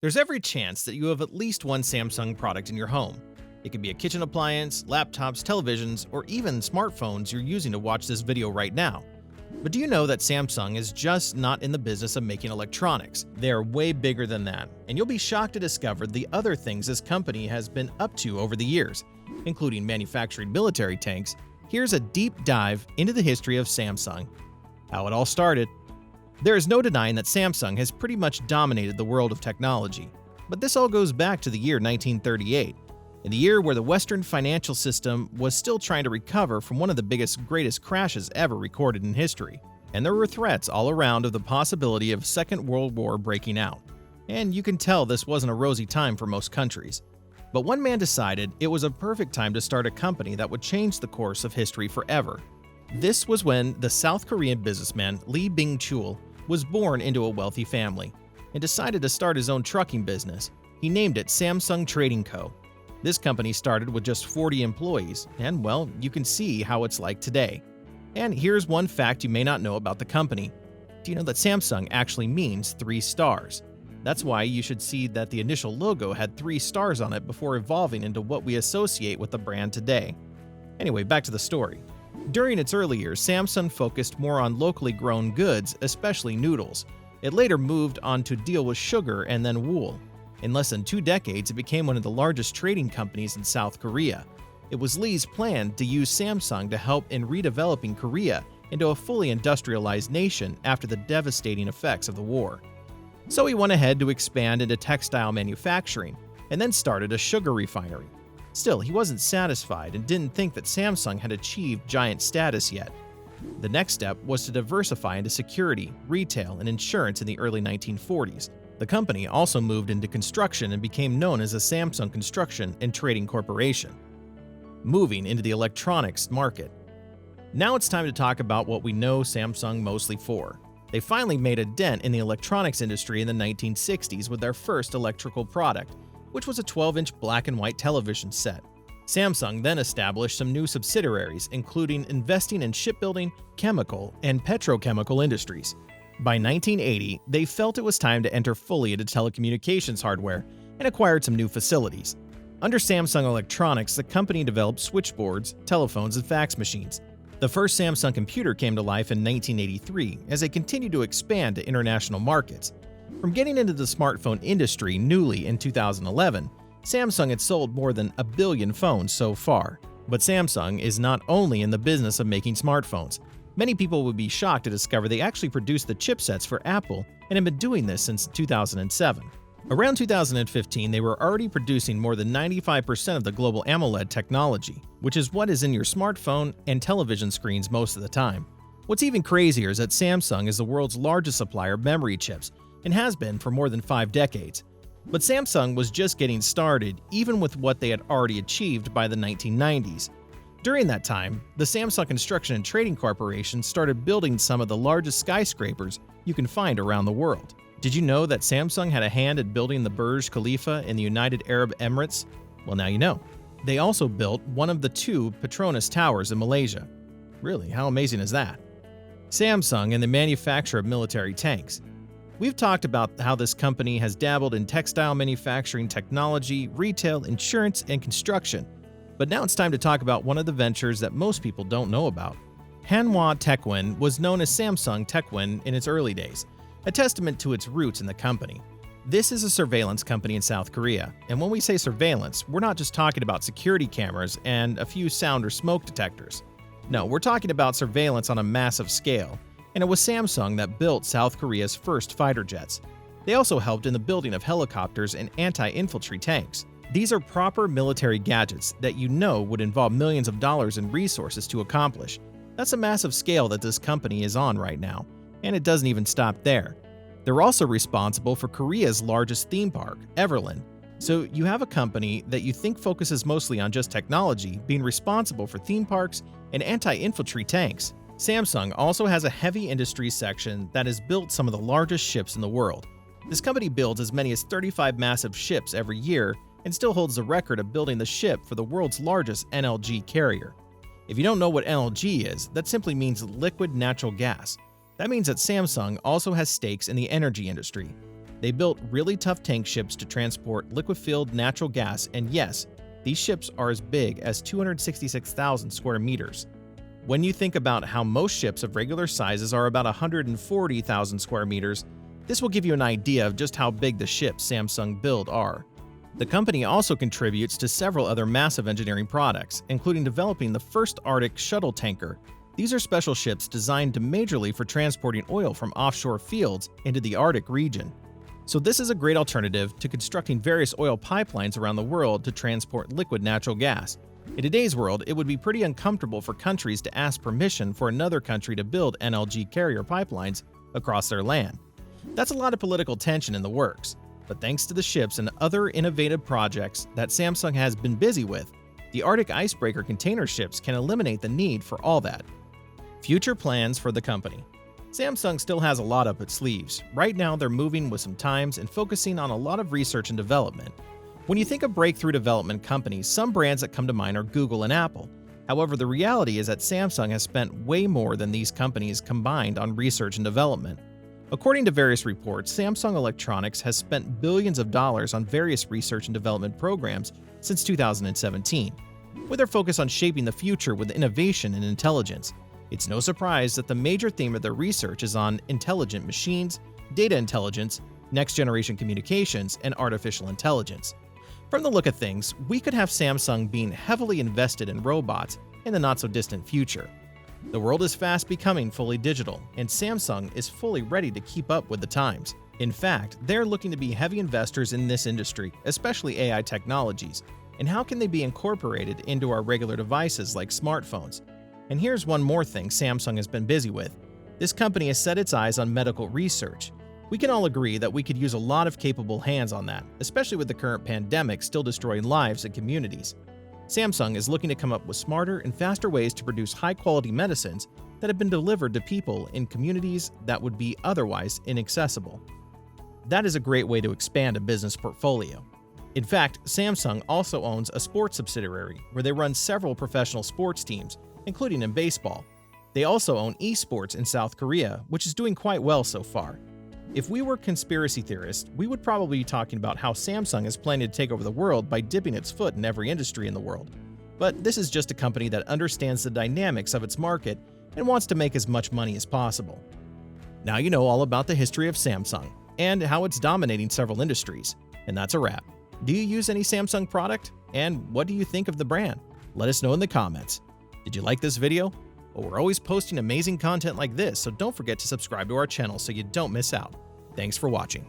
There's every chance that you have at least one Samsung product in your home. It could be a kitchen appliance, laptops, televisions, or even smartphones you're using to watch this video right now. But do you know that Samsung is just not in the business of making electronics? They are way bigger than that, and you'll be shocked to discover the other things this company has been up to over the years, including manufacturing military tanks. Here's a deep dive into the history of Samsung. How it all started. There is no denying that Samsung has pretty much dominated the world of technology. But this all goes back to the year 1938, in the year where the Western financial system was still trying to recover from one of the greatest crashes ever recorded in history. And there were threats all around of the possibility of a Second World War breaking out. And you can tell this wasn't a rosy time for most countries. But one man decided it was a perfect time to start a company that would change the course of history forever. This was when the South Korean businessman Lee Bing-chul was born into a wealthy family and decided to start his own trucking business. He named it Samsung Trading Co. This company started with just 40 employees, and well, you can see how it's like today. And here's one fact you may not know about the company. Do you know that Samsung actually means 3 stars? That's why you should see that the initial logo had 3 stars on it before evolving into what we associate with the brand today. Anyway, back to the story. During its early years, Samsung focused more on locally grown goods, especially noodles. It later moved on to deal with sugar and then wool. In less than 2 decades, it became one of the largest trading companies in South Korea. It was Lee's plan to use Samsung to help in redeveloping Korea into a fully industrialized nation after the devastating effects of the war. So he went ahead to expand into textile manufacturing and then started a sugar refinery. Still, he wasn't satisfied and didn't think that Samsung had achieved giant status yet. The next step was to diversify into security, retail, and insurance in the early 1940s. The company also moved into construction and became known as a Samsung Construction and Trading Corporation, moving into the electronics market. Now it's time to talk about what we know Samsung mostly for. They finally made a dent in the electronics industry in the 1960s with their first electrical product, which was a 12-inch black and white television set. Samsung then established some new subsidiaries, including investing in shipbuilding, chemical, and petrochemical industries. By 1980, they felt it was time to enter fully into telecommunications hardware and acquired some new facilities. Under Samsung Electronics, the company developed switchboards, telephones, and fax machines. The first Samsung computer came to life in 1983 as they continued to expand to international markets. From getting into the smartphone industry newly in 2011, Samsung had sold more than 1 billion phones so far. But Samsung is not only in the business of making smartphones. Many people would be shocked to discover they actually produce the chipsets for Apple and have been doing this since 2007. Around 2015, they were already producing more than 95% of the global AMOLED technology, which is what is in your smartphone and television screens most of the time. What's even crazier is that Samsung is the world's largest supplier of memory chips and has been for more than 5 decades. But Samsung was just getting started, even with what they had already achieved by the 1990s. During that time, the Samsung Construction and Trading Corporation started building some of the largest skyscrapers you can find around the world. Did you know that Samsung had a hand in building the Burj Khalifa in the United Arab Emirates? Well, now you know. They also built one of the 2 Petronas Towers in Malaysia. Really, how amazing is that? Samsung and the manufacture of military tanks. We've talked about how this company has dabbled in textile manufacturing technology, retail, insurance, and construction. But now it's time to talk about one of the ventures that most people don't know about. Hanwha Techwin was known as Samsung Techwin in its early days, a testament to its roots in the company. This is a surveillance company in South Korea, and when we say surveillance, we're not just talking about security cameras and a few sound or smoke detectors. No, we're talking about surveillance on a massive scale, and it was Samsung that built South Korea's first fighter jets. They also helped in the building of helicopters and anti-infantry tanks. These are proper military gadgets that you know would involve millions of dollars in resources to accomplish. That's a massive scale that this company is on right now, and it doesn't even stop there. They're also responsible for Korea's largest theme park, Everland. So you have a company that you think focuses mostly on just technology being responsible for theme parks and anti-infantry tanks. Samsung also has a heavy industry section that has built some of the largest ships in the world. This company builds as many as 35 massive ships every year and still holds the record of building the ship for the world's largest NLG carrier. If you don't know what NLG is, that simply means liquid natural gas. That means that Samsung also has stakes in the energy industry. They built really tough tank ships to transport liquefied natural gas, and yes, these ships are as big as 266,000 square meters. When you think about how most ships of regular sizes are about 140,000 square meters, this will give you an idea of just how big the ships Samsung build are. The company also contributes to several other massive engineering products, including developing the first Arctic shuttle tanker. These are special ships designed majorly for transporting oil from offshore fields into the Arctic region. So this is a great alternative to constructing various oil pipelines around the world to transport liquid natural gas. In today's world, it would be pretty uncomfortable for countries to ask permission for another country to build LNG carrier pipelines across their land. That's a lot of political tension in the works, but thanks to the ships and other innovative projects that Samsung has been busy with, the Arctic icebreaker container ships can eliminate the need for all that. Future plans for the company. Samsung still has a lot up its sleeves. Right now, they're moving with some times and focusing on a lot of research and development. When you think of breakthrough development companies, some brands that come to mind are Google and Apple. However, the reality is that Samsung has spent way more than these companies combined on research and development. According to various reports, Samsung Electronics has spent billions of dollars on various research and development programs since 2017, with their focus on shaping the future with innovation and intelligence. It's no surprise that the major theme of their research is on intelligent machines, data intelligence, next-generation communications, and artificial intelligence. From the look of things, we could have Samsung being heavily invested in robots in the not-so-distant future. The world is fast becoming fully digital, and Samsung is fully ready to keep up with the times. In fact, they're looking to be heavy investors in this industry, especially AI technologies. And how can they be incorporated into our regular devices like smartphones? And here's one more thing Samsung has been busy with. This company has set its eyes on medical research. We can all agree that we could use a lot of capable hands on that, especially with the current pandemic still destroying lives and communities. Samsung is looking to come up with smarter and faster ways to produce high-quality medicines that have been delivered to people in communities that would be otherwise inaccessible. That is a great way to expand a business portfolio. In fact, Samsung also owns a sports subsidiary where they run several professional sports teams, including in baseball. They also own esports in South Korea, which is doing quite well so far. If we were conspiracy theorists, we would probably be talking about how Samsung is planning to take over the world by dipping its foot in every industry in the world. But this is just a company that understands the dynamics of its market and wants to make as much money as possible. Now you know all about the history of Samsung and how it's dominating several industries. And that's a wrap. Do you use any Samsung product? And what do you think of the brand? Let us know in the comments. Did you like this video? Well, we're always posting amazing content like this, so don't forget to subscribe to our channel so you don't miss out. Thanks for watching.